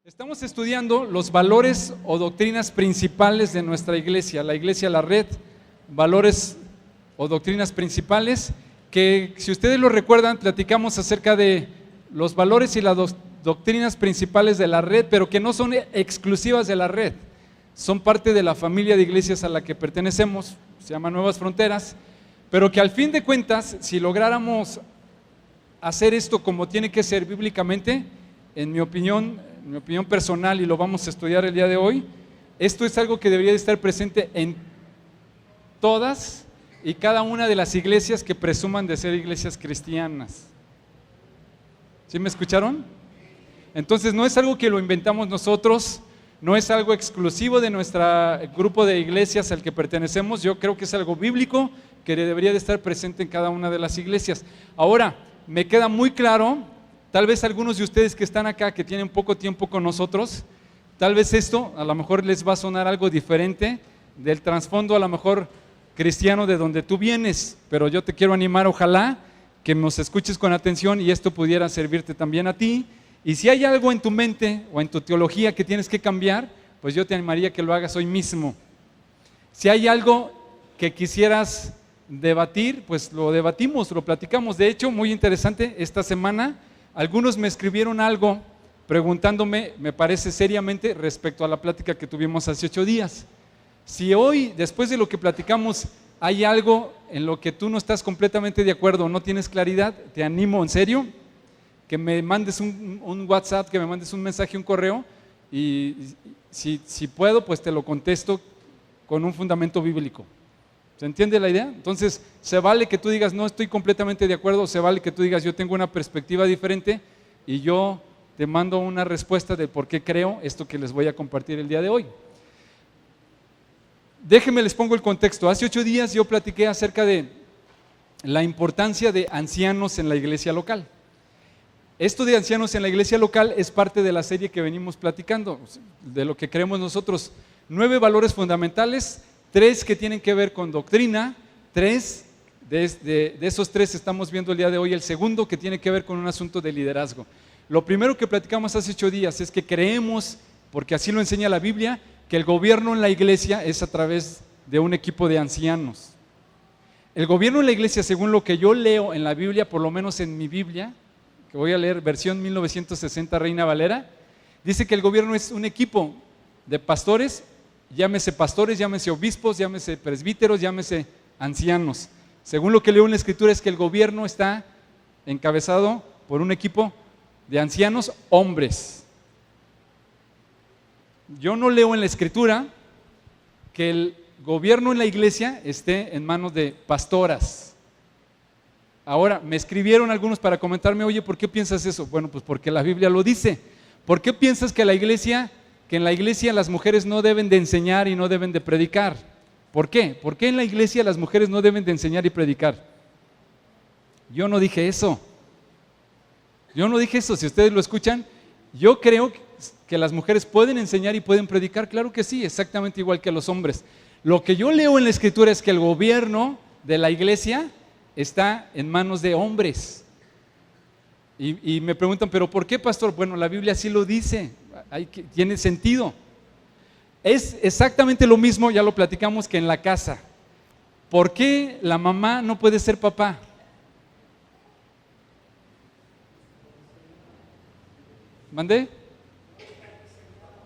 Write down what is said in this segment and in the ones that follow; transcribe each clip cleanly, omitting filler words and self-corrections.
Estamos estudiando los valores o doctrinas principales de nuestra iglesia, la iglesia La Red, valores o doctrinas principales, que si ustedes lo recuerdan, platicamos acerca de los valores y las doctrinas principales de la red, pero que no son exclusivas de la red, son parte de la familia de iglesias a la que pertenecemos, se llama Nuevas Fronteras, pero que al fin de cuentas, si lográramos hacer esto como tiene que ser bíblicamente, en mi opinión personal, y lo vamos a estudiar el día de hoy, esto es algo que debería de estar presente en todas y cada una de las iglesias que presuman de ser iglesias cristianas. ¿Sí me escucharon? Entonces no es algo que lo inventamos nosotros, no es algo exclusivo de nuestro grupo de iglesias al que pertenecemos, yo creo que es algo bíblico que debería de estar presente en cada una de las iglesias. Ahora, me queda muy claro, tal vez algunos de ustedes que están acá, que tienen poco tiempo con nosotros, tal vez esto a lo mejor les va a sonar algo diferente del trasfondo a lo mejor cristiano de donde tú vienes, pero yo te quiero animar, ojalá que nos escuches con atención y esto pudiera servirte también a ti. Y si hay algo en tu mente o en tu teología que tienes que cambiar, pues yo te animaría que lo hagas hoy mismo. Si hay algo que quisieras debatir, pues lo debatimos, lo platicamos. De hecho, muy interesante, esta semana algunos me escribieron algo preguntándome, me parece seriamente, respecto a la plática que tuvimos hace 8 días. Si hoy, después de lo que platicamos, hay algo en lo que tú no estás completamente de acuerdo o no tienes claridad, te animo en serio que me mandes un WhatsApp, que me mandes un mensaje, un correo, y si puedo, pues te lo contesto con un fundamento bíblico. ¿Se entiende la idea? Entonces, se vale que tú digas, no estoy completamente de acuerdo, se vale que tú digas, yo tengo una perspectiva diferente y yo te mando una respuesta de por qué creo esto que les voy a compartir el día de hoy. Déjenme, les pongo el contexto. Hace 8 días yo platiqué acerca de la importancia de ancianos en la iglesia local. Esto de ancianos en la iglesia local es parte de la serie que venimos platicando, de lo que creemos nosotros. 9 valores fundamentales, 3 que tienen que ver con doctrina, 3 de esos 3 estamos viendo el día de hoy, el segundo que tiene que ver con un asunto de liderazgo. Lo primero que platicamos hace 8 días es que creemos, porque así lo enseña la Biblia, que el gobierno en la iglesia es a través de un equipo de ancianos. El gobierno en la iglesia, según lo que yo leo en la Biblia, por lo menos en mi Biblia, que voy a leer versión 1960 Reina Valera, dice que el gobierno es un equipo de pastores, llámese obispos, llámese presbíteros, llámese ancianos. Según lo que leo en la escritura es que el gobierno está encabezado por un equipo de ancianos hombres. Yo no leo en la escritura que el gobierno en la iglesia esté en manos de pastoras. Ahora, me escribieron algunos para comentarme, oye, ¿por qué piensas eso? Bueno, pues porque la Biblia lo dice. ¿Por qué piensas que en la iglesia las mujeres no deben de enseñar y no deben de predicar? ¿Por qué? ¿Por qué en la iglesia las mujeres no deben de enseñar y predicar? Yo no dije eso. Si ustedes lo escuchan, yo creo que las mujeres pueden enseñar y pueden predicar, claro que sí, exactamente igual que los hombres. Lo que yo leo en la escritura es que el gobierno de la iglesia está en manos de hombres. Y me preguntan, ¿pero por qué, pastor? Bueno, la Biblia sí lo dice, tiene sentido. Es exactamente lo mismo, ya lo platicamos, que en la casa. ¿Por qué la mamá no puede ser papá? ¿Mandé?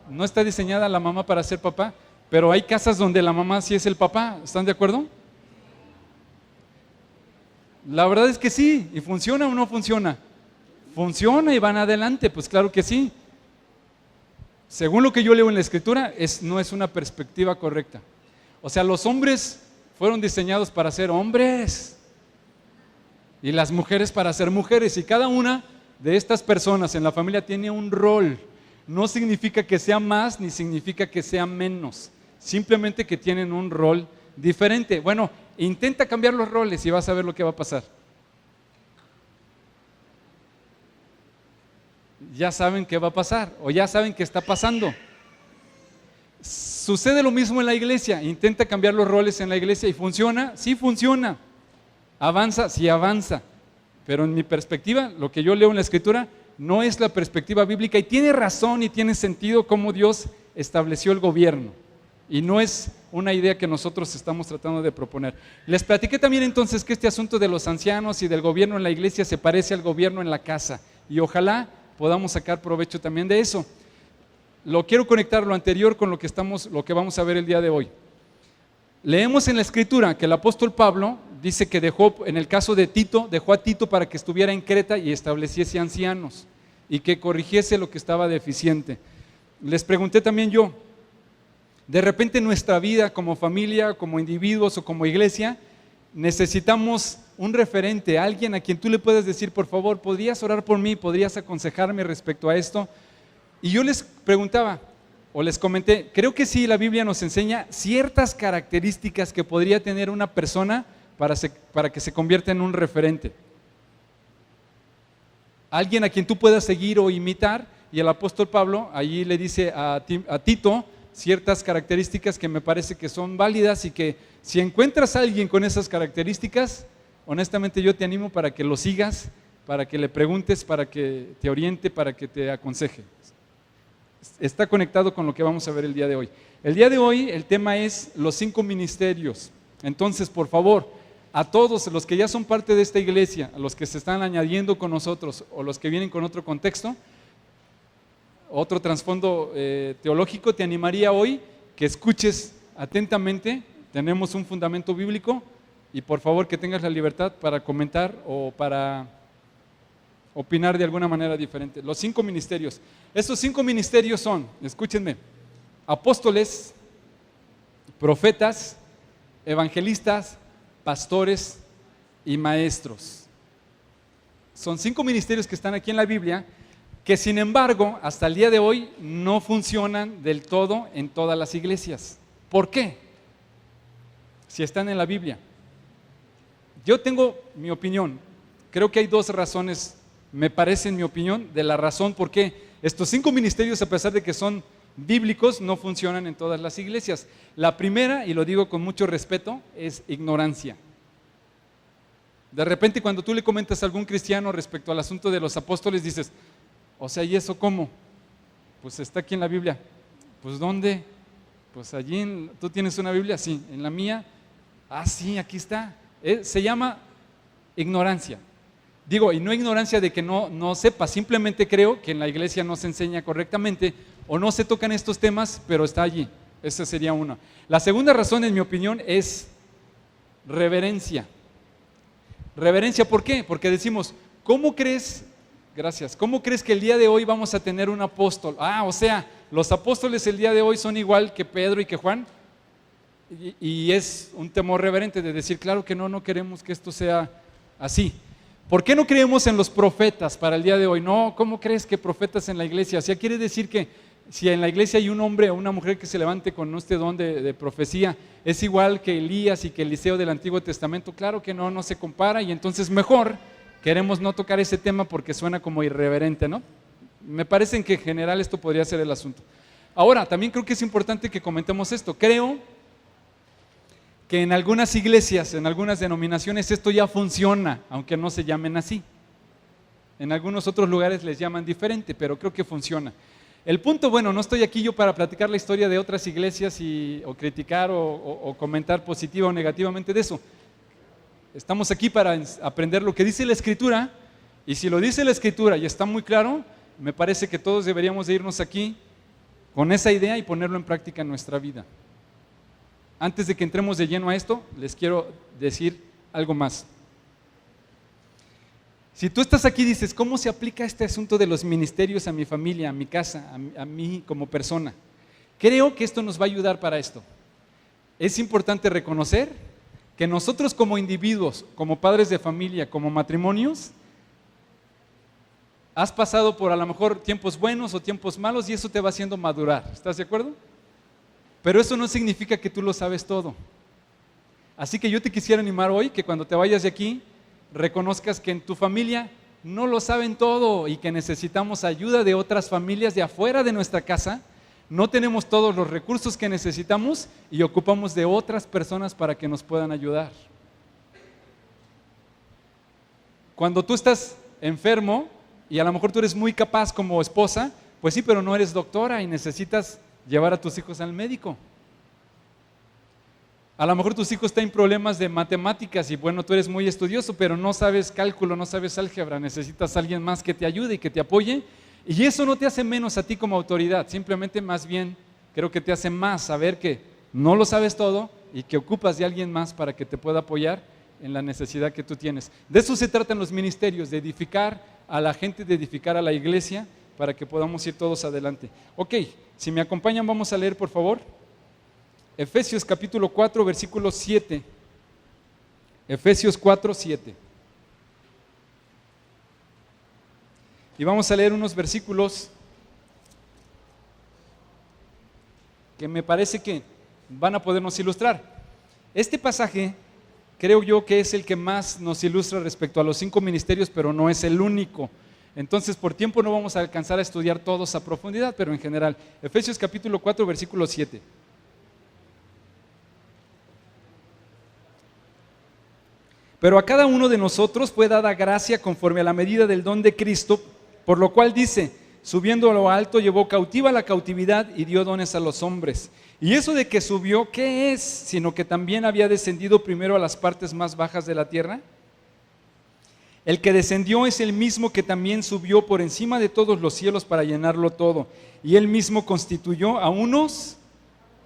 No está diseñada la mamá para ser papá, pero hay casas donde la mamá sí es el papá, ¿están de acuerdo? La verdad es que sí, ¿y funciona o no funciona? Funciona y van adelante, pues claro que sí. Según lo que yo leo en la escritura, no es una perspectiva correcta. O sea, los hombres fueron diseñados para ser hombres y las mujeres para ser mujeres, y cada una de estas personas en la familia tiene un rol. No significa que sea más ni significa que sea menos, simplemente que tienen un rol diferente. Bueno, intenta cambiar los roles y vas a ver lo que va a pasar. Ya saben qué va a pasar o ya saben qué está pasando. Sucede lo mismo en la iglesia. Intenta cambiar los roles en la iglesia y funciona, sí funciona. Avanza, sí avanza. Pero en mi perspectiva, lo que yo leo en la escritura no es la perspectiva bíblica y tiene razón y tiene sentido cómo Dios estableció el gobierno. Y no es una idea que nosotros estamos tratando de proponer. Les platiqué también entonces que este asunto de los ancianos y del gobierno en la iglesia se parece al gobierno en la casa. Y ojalá podamos sacar provecho también de eso. Lo quiero conectar lo anterior con lo que vamos a ver el día de hoy. Leemos en la Escritura que el apóstol Pablo dice que dejó, en el caso de Tito, dejó a Tito para que estuviera en Creta y estableciese ancianos y que corrigiese lo que estaba deficiente. Les pregunté también yo, de repente en nuestra vida como familia, como individuos o como iglesia, necesitamos un referente, alguien a quien tú le puedas decir, por favor, ¿podrías orar por mí? ¿Podrías aconsejarme respecto a esto? Y yo les preguntaba, o les comenté, creo que sí, la Biblia nos enseña ciertas características que podría tener una persona para que se convierta en un referente. Alguien a quien tú puedas seguir o imitar, y el apóstol Pablo allí le dice a Tito ciertas características que me parece que son válidas y que si encuentras a alguien con esas características, honestamente yo te animo para que lo sigas, para que le preguntes, para que te oriente, para que te aconseje. Está conectado con lo que vamos a ver el día de hoy. El día de hoy el tema es los 5 ministerios. Entonces, por favor, a todos los que ya son parte de esta iglesia, a los que se están añadiendo con nosotros o los que vienen con otro contexto, otro trasfondo teológico, te animaría hoy que escuches atentamente. Tenemos un fundamento bíblico y por favor que tengas la libertad para comentar o para opinar de alguna manera diferente. Los 5 ministerios. Estos 5 ministerios son, escúchenme, apóstoles, profetas, evangelistas, pastores y maestros. Son 5 ministerios que están aquí en la Biblia, que sin embargo, hasta el día de hoy no funcionan del todo en todas las iglesias. ¿Por qué? Si están en la Biblia. Yo tengo mi opinión. Creo que hay 2 razones, me parece en mi opinión, de la razón por qué estos 5 ministerios, a pesar de que son bíblicos, no funcionan en todas las iglesias. La primera, y lo digo con mucho respeto, es ignorancia. De repente cuando tú le comentas a algún cristiano respecto al asunto de los apóstoles, dices, o sea, ¿y eso cómo? Pues está aquí en la Biblia. Pues ¿dónde? Pues allí, ¿tú tienes una Biblia? Sí. ¿En la mía? Ah, sí, aquí está. Se llama ignorancia. Digo, y no ignorancia de que no sepa, simplemente creo que en la iglesia no se enseña correctamente o no se tocan estos temas, pero está allí. Esa sería una. La segunda razón, en mi opinión, es reverencia. Reverencia, ¿por qué? Porque decimos, ¿cómo crees? Gracias. ¿Cómo crees que el día de hoy vamos a tener un apóstol? O sea, los apóstoles el día de hoy son igual que Pedro y que Juan. Y es un temor reverente de decir, claro que no queremos que esto sea así. ¿Por qué no creemos en los profetas para el día de hoy? No, ¿cómo crees que profetas en la iglesia? O sea, quiere decir que si en la iglesia hay un hombre o una mujer que se levante con este don de profecía, ¿es igual que Elías y que Eliseo del Antiguo Testamento? Claro que no se compara y entonces mejor queremos no tocar ese tema porque suena como irreverente, ¿no? Me parece que en general esto podría ser el asunto. Ahora, también creo que es importante que comentemos esto. Creo que en algunas iglesias, en algunas denominaciones esto ya funciona, aunque no se llamen así. En algunos otros lugares les llaman diferente, pero creo que funciona. El punto, bueno, no estoy aquí yo para platicar la historia de otras iglesias o criticar o comentar positiva o negativamente de eso. Estamos aquí para aprender lo que dice la Escritura, y si lo dice la Escritura y está muy claro, me parece que todos deberíamos de irnos aquí con esa idea y ponerlo en práctica en nuestra vida. Antes de que entremos de lleno a esto, les quiero decir algo más. Si tú estás aquí y dices, ¿cómo se aplica este asunto de los ministerios a mi familia, a mi casa, a mí como persona? Creo que esto nos va a ayudar para esto. Es importante reconocer que nosotros como individuos, como padres de familia, como matrimonios, has pasado por a lo mejor tiempos buenos o tiempos malos y eso te va haciendo madurar. ¿Estás de acuerdo? Pero eso no significa que tú lo sabes todo. Así que yo te quisiera animar hoy que cuando te vayas de aquí, reconozcas que en tu familia no lo saben todo y que necesitamos ayuda de otras familias de afuera de nuestra casa. No tenemos todos los recursos que necesitamos y ocupamos de otras personas para que nos puedan ayudar. Cuando tú estás enfermo, y a lo mejor tú eres muy capaz como esposa, pues sí, pero no eres doctora y necesitas llevar a tus hijos al médico. A lo mejor tus hijos tienen problemas de matemáticas y bueno, tú eres muy estudioso, pero no sabes cálculo, no sabes álgebra, necesitas a alguien más que te ayude y que te apoye. Y eso no te hace menos a ti como autoridad, simplemente más bien creo que te hace más saber que no lo sabes todo y que ocupas de alguien más para que te pueda apoyar en la necesidad que tú tienes. De eso se tratan los ministerios, de edificar a la gente, de edificar a la iglesia para que podamos ir todos adelante. Ok, si me acompañan vamos a leer por favor Efesios capítulo 4 versículo 7. Efesios 4, 7. Y vamos a leer unos versículos que me parece que van a podernos ilustrar. Este pasaje creo yo que es el que más nos ilustra respecto a los 5 ministerios, pero no es el único. Entonces, por tiempo no vamos a alcanzar a estudiar todos a profundidad, pero en general. Efesios capítulo 4, versículo 7. Pero a cada uno de nosotros fue dada gracia conforme a la medida del don de Cristo, por lo cual dice, subiendo a lo alto, llevó cautiva la cautividad y dio dones a los hombres. Y eso de que subió, ¿qué es? Sino que también había descendido primero a las partes más bajas de la tierra. El que descendió es el mismo que también subió por encima de todos los cielos para llenarlo todo. Y él mismo constituyó a unos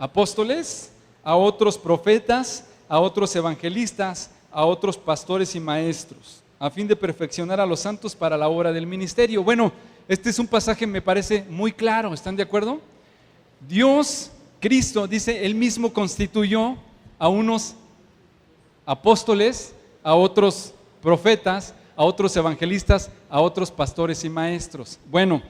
apóstoles, a otros profetas, a otros evangelistas, a otros pastores y maestros, a fin de perfeccionar a los santos para la obra del ministerio. Bueno, este es un pasaje me parece muy claro, ¿están de acuerdo? Dios, Cristo, dice, él mismo constituyó a unos apóstoles, a otros profetas, a otros evangelistas, a otros pastores y maestros. Bueno,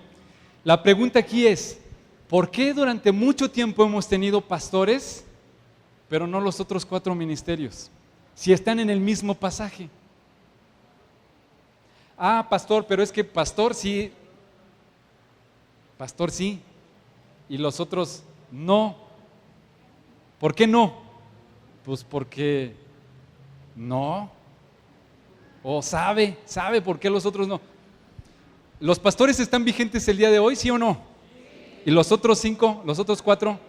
la pregunta aquí es, ¿por qué durante mucho tiempo hemos tenido pastores, pero no los otros 4 ministerios? Si están en el mismo pasaje. Ah, pastor, pero es que pastor sí, y los otros no. ¿Por qué no? Pues porque no. O sabe por qué los otros no. ¿Los pastores están vigentes el día de hoy, sí o no? ¿Y los otros 5, los otros 4?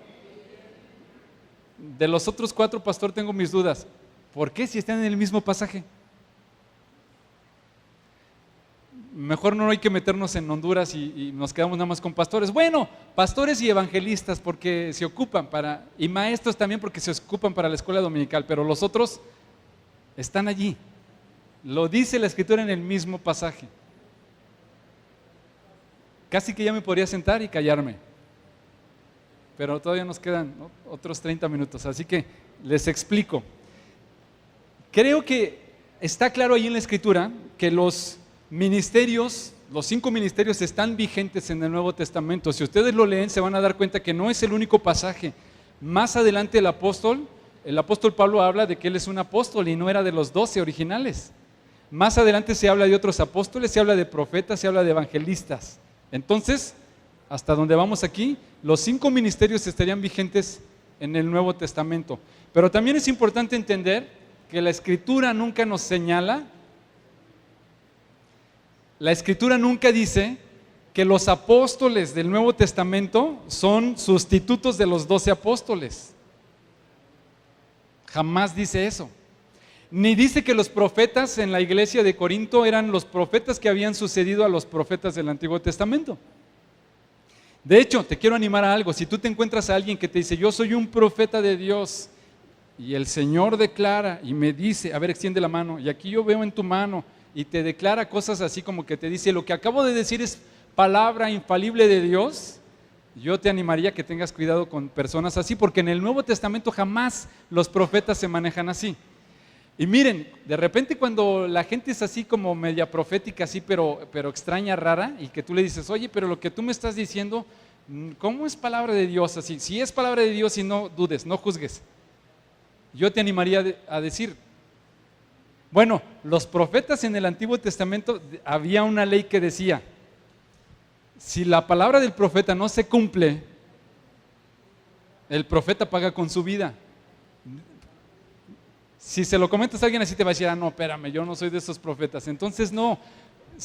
De los otros 4, pastor, tengo mis dudas. ¿Por qué si están en el mismo pasaje? Mejor no hay que meternos en Honduras y nos quedamos nada más con pastores. Bueno, pastores y evangelistas porque se ocupan y maestros también porque se ocupan para la escuela dominical, pero los otros están allí. Lo dice la Escritura en el mismo pasaje. Casi que ya me podría sentar y callarme, pero todavía nos quedan otros 30 minutos, así que les explico. Creo que está claro ahí en la Escritura que los ministerios, los 5 ministerios están vigentes en el Nuevo Testamento. Si ustedes lo leen se van a dar cuenta que no es el único pasaje. Más adelante el apóstol Pablo habla de que él es un apóstol y no era de los 12 originales. Más adelante se habla de otros apóstoles, se habla de profetas, se habla de evangelistas. Entonces, hasta donde vamos aquí, los 5 ministerios estarían vigentes en el Nuevo Testamento. Pero también es importante entender que la Escritura nunca nos señala, la Escritura nunca dice que los apóstoles del Nuevo Testamento son sustitutos de los 12 apóstoles. Jamás dice eso. Ni dice que los profetas en la iglesia de Corinto eran los profetas que habían sucedido a los profetas del Antiguo Testamento. De hecho, te quiero animar a algo. Si tú te encuentras a alguien que te dice, yo soy un profeta de Dios, y el Señor declara y me dice, a ver, extiende la mano, y aquí yo veo en tu mano, y te declara cosas así como que te dice, lo que acabo de decir es palabra infalible de Dios, yo te animaría a que tengas cuidado con personas así, porque en el Nuevo Testamento jamás los profetas se manejan así. Y miren, de repente cuando la gente es así como media profética, así pero extraña, rara, y que tú le dices, oye, pero lo que tú me estás diciendo, ¿cómo es palabra de Dios así? Si es palabra de Dios y no dudes, no juzgues. Yo te animaría a decir, bueno, los profetas en el Antiguo Testamento había una ley que decía, si la palabra del profeta no se cumple, el profeta paga con su vida. Si se lo comentas a alguien así te va a decir, no, espérame, yo no soy de esos profetas. Entonces no,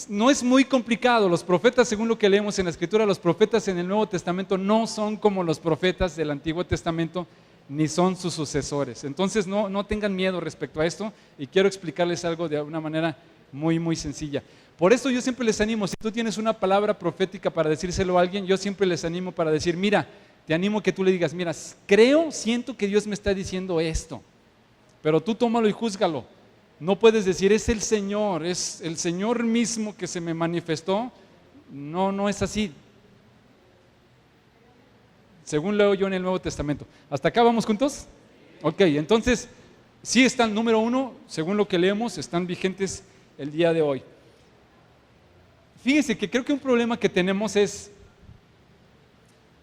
No es muy complicado. Los profetas, según lo que leemos en la Escritura, los profetas en el Nuevo Testamento no son como los profetas del Antiguo Testamento, ni son sus sucesores. Entonces no tengan miedo respecto a esto, y quiero explicarles algo de una manera muy, muy sencilla. Por eso yo siempre les animo, si tú tienes una palabra profética para decírselo a alguien, yo siempre les animo para decir, mira, te animo que tú le digas, mira, siento que Dios me está diciendo esto, pero tú tómalo y júzgalo. No puedes decir, es el Señor mismo que se me manifestó. No es así. Según leo yo en el Nuevo Testamento. ¿Hasta acá vamos juntos? Ok, entonces, sí están, número uno, según lo que leemos, están vigentes el día de hoy. Fíjense que creo que un problema que tenemos es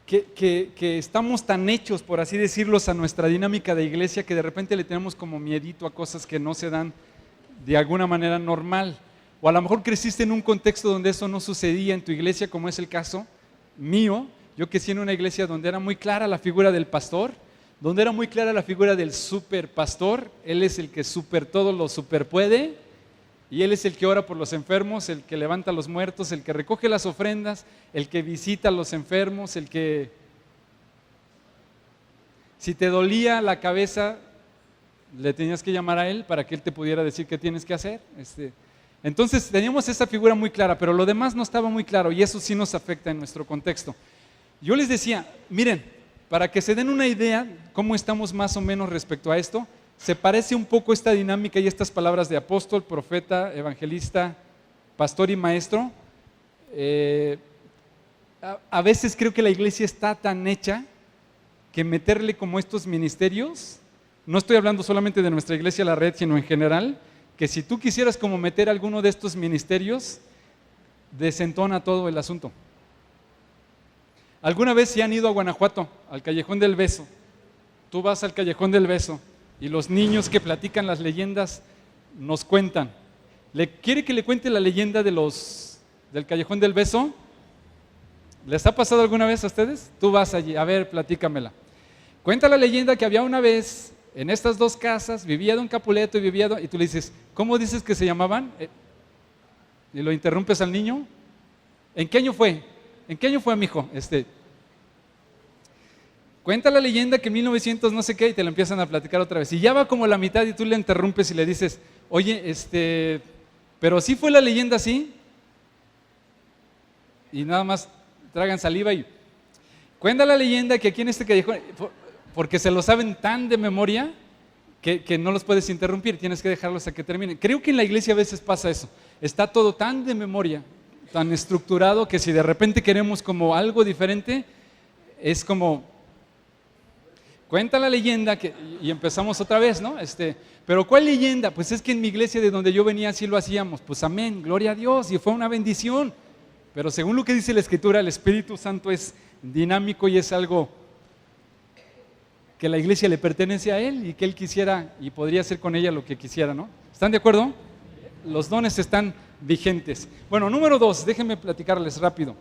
que estamos tan hechos, por así decirlo, a nuestra dinámica de iglesia, que de repente le tenemos como miedito a cosas que no se dan de alguna manera normal. O a lo mejor creciste en un contexto donde eso no sucedía en tu iglesia, como es el caso mío. Yo crecí en una iglesia donde era muy clara la figura del pastor, donde era muy clara la figura del super pastor. Él es el que todo lo super puede. Y Él es el que ora por los enfermos, el que levanta a los muertos, el que recoge las ofrendas, el que visita a los enfermos, el que, si te dolía la cabeza, le tenías que llamar a Él para que Él te pudiera decir qué tienes que hacer. Entonces teníamos esa figura muy clara, pero lo demás no estaba muy claro, y eso sí nos afecta en nuestro contexto. Yo les decía, miren, para que se den una idea cómo estamos más o menos respecto a esto, se parece un poco esta dinámica y estas palabras de apóstol, profeta, evangelista, pastor y maestro. A veces creo que la iglesia está tan hecha que meterle como estos ministerios, no estoy hablando solamente de nuestra iglesia La Red, sino en general, que si tú quisieras como meter alguno de estos ministerios, desentona todo el asunto. ¿Alguna vez si han ido a Guanajuato, al Callejón del Beso? Tú vas al Callejón del Beso y los niños que platican las leyendas nos cuentan. ¿Quiere que le cuente la leyenda del Callejón del Beso? ¿Les ha pasado alguna vez a ustedes? Tú vas allí, a ver, platícamela. Cuenta la leyenda que había una vez en estas dos casas, vivía don Capuleto y tú le dices, ¿cómo dices que se llamaban? Y lo interrumpes al niño. ¿En qué año fue? ¿En qué año fue, mijo? Cuenta la leyenda que en 1900 no sé qué, y te lo empiezan a platicar otra vez. Y ya va como la mitad y tú le interrumpes y le dices, oye, pero sí fue la leyenda así. Y nada más tragan saliva y cuenta la leyenda que aquí en este callejón, porque se lo saben tan de memoria que no los puedes interrumpir, tienes que dejarlos a que terminen. Creo que en la iglesia a veces pasa eso. Está todo tan de memoria, tan estructurado, que si de repente queremos como algo diferente, es como... Cuenta la leyenda y empezamos otra vez, ¿no? Pero ¿cuál leyenda? Pues es que en mi iglesia de donde yo venía así lo hacíamos. Pues amén, gloria a Dios, y fue una bendición. Pero según lo que dice la Escritura, el Espíritu Santo es dinámico y es algo que la iglesia le pertenece a Él y que Él quisiera y podría hacer con ella lo que quisiera, ¿no? ¿Están de acuerdo? Los dones están vigentes. Bueno, número 2, déjenme platicarles rápido.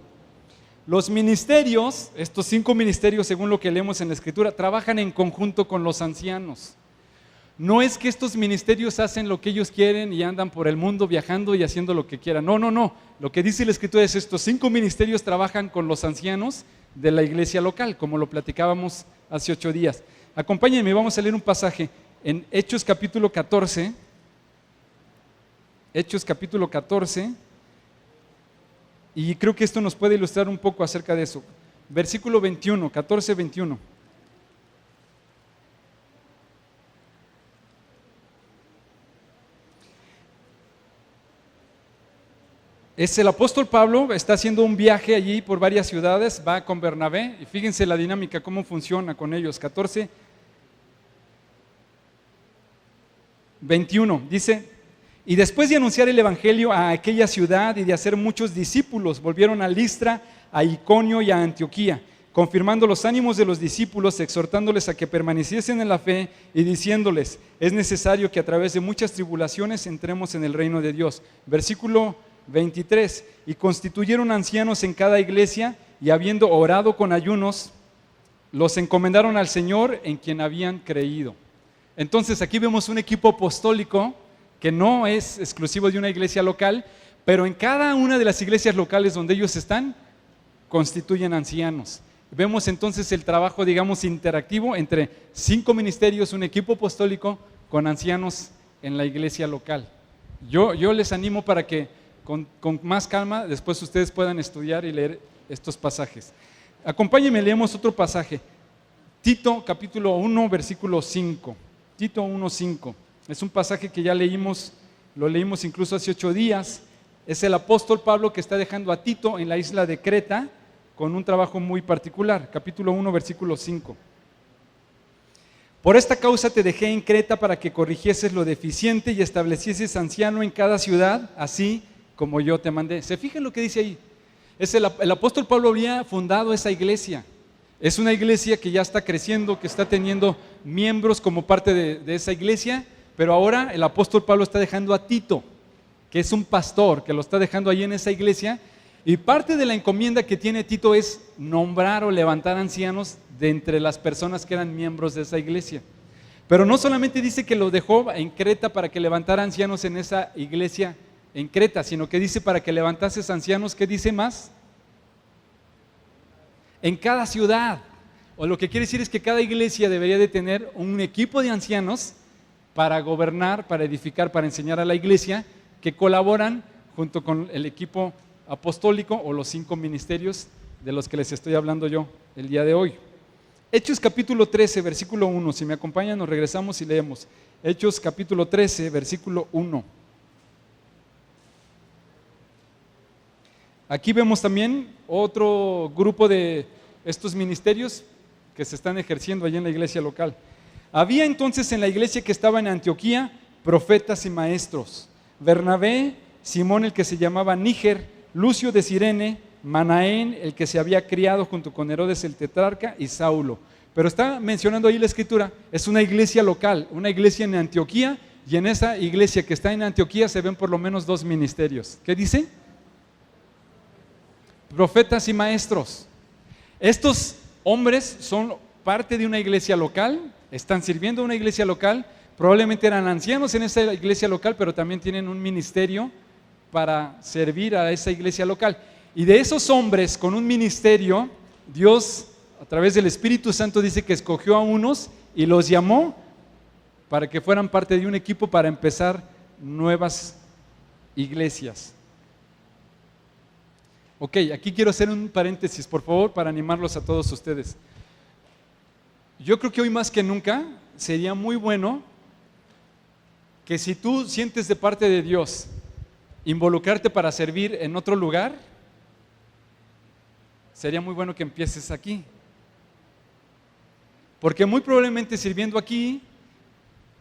Los ministerios, estos 5 ministerios, según lo que leemos en la Escritura, trabajan en conjunto con los ancianos. No es que estos ministerios hacen lo que ellos quieren y andan por el mundo viajando y haciendo lo que quieran. No. Lo que dice la Escritura es estos 5 ministerios trabajan con los ancianos de la iglesia local, como lo platicábamos hace 8 días. Acompáñenme, vamos a leer un pasaje en Hechos capítulo 14. Hechos capítulo 14. Y creo que esto nos puede ilustrar un poco acerca de eso. Versículo 21, 14, 21. Es el apóstol Pablo, está haciendo un viaje allí por varias ciudades, va con Bernabé, y fíjense la dinámica, cómo funciona con ellos. 14, 21, dice... Y después de anunciar el evangelio a aquella ciudad y de hacer muchos discípulos, volvieron a Listra, a Iconio y a Antioquía, confirmando los ánimos de los discípulos, exhortándoles a que permaneciesen en la fe y diciéndoles, es necesario que a través de muchas tribulaciones entremos en el reino de Dios. Versículo 23, y constituyeron ancianos en cada iglesia y habiendo orado con ayunos, los encomendaron al Señor en quien habían creído. Entonces aquí vemos un equipo apostólico que no es exclusivo de una iglesia local, Pero en cada una de las iglesias locales donde ellos están, constituyen ancianos. Vemos entonces el trabajo, digamos, interactivo entre 5 ministerios, un equipo apostólico con ancianos en la iglesia local. Yo les animo para que con más calma después ustedes puedan estudiar y leer estos pasajes. Acompáñenme, leemos otro pasaje. Tito capítulo 1, versículo 5. Tito 1:5. Es un pasaje que ya leímos, lo leímos incluso hace 8 días. Es el apóstol Pablo que está dejando a Tito en la isla de Creta con un trabajo muy particular. Capítulo 1, versículo 5. Por esta causa te dejé en Creta para que corrigieses lo deficiente y establecieses anciano en cada ciudad, así como yo te mandé. ¿Se fijan lo que dice ahí? El apóstol Pablo había fundado esa iglesia. Es una iglesia que ya está creciendo, que está teniendo miembros como parte de esa iglesia, pero ahora el apóstol Pablo está dejando a Tito, que es un pastor, que lo está dejando ahí en esa iglesia, y parte de la encomienda que tiene Tito es nombrar o levantar ancianos de entre las personas que eran miembros de esa iglesia. Pero no solamente dice que lo dejó en Creta para que levantara ancianos en esa iglesia en Creta, sino que dice para que levantases ancianos, ¿qué dice más? En cada ciudad. O lo que quiere decir es que cada iglesia debería de tener un equipo de ancianos para gobernar, para edificar, para enseñar a la iglesia, que colaboran junto con el equipo apostólico o los 5 ministerios de los que les estoy hablando yo el día de hoy. Hechos capítulo 13, versículo 1. Si me acompañan, nos regresamos y leemos. Hechos capítulo 13, versículo 1. Aquí vemos también otro grupo de estos ministerios que se están ejerciendo allí en la iglesia local. Había entonces en la iglesia que estaba en Antioquía profetas y maestros: Bernabé, Simón el que se llamaba Níger, Lucio de Cirene, Manaén el que se había criado junto con Herodes el tetrarca y Saulo. Pero está mencionando ahí la escritura, es una iglesia local, una iglesia en Antioquía, y en esa iglesia que está en Antioquía se ven por lo menos 2 ministerios. ¿Qué dice? Profetas y maestros. Estos hombres son parte de una iglesia local, están sirviendo a una iglesia local, probablemente eran ancianos en esa iglesia local, pero también tienen un ministerio para servir a esa iglesia local. Y de esos hombres con un ministerio, Dios a través del Espíritu Santo dice que escogió a unos y los llamó para que fueran parte de un equipo para empezar nuevas iglesias. Ok, aquí quiero hacer un paréntesis, por favor, para animarlos a todos ustedes. Yo creo que hoy más que nunca sería muy bueno que si tú sientes de parte de Dios involucrarte para servir en otro lugar, sería muy bueno que empieces aquí. Porque muy probablemente sirviendo aquí,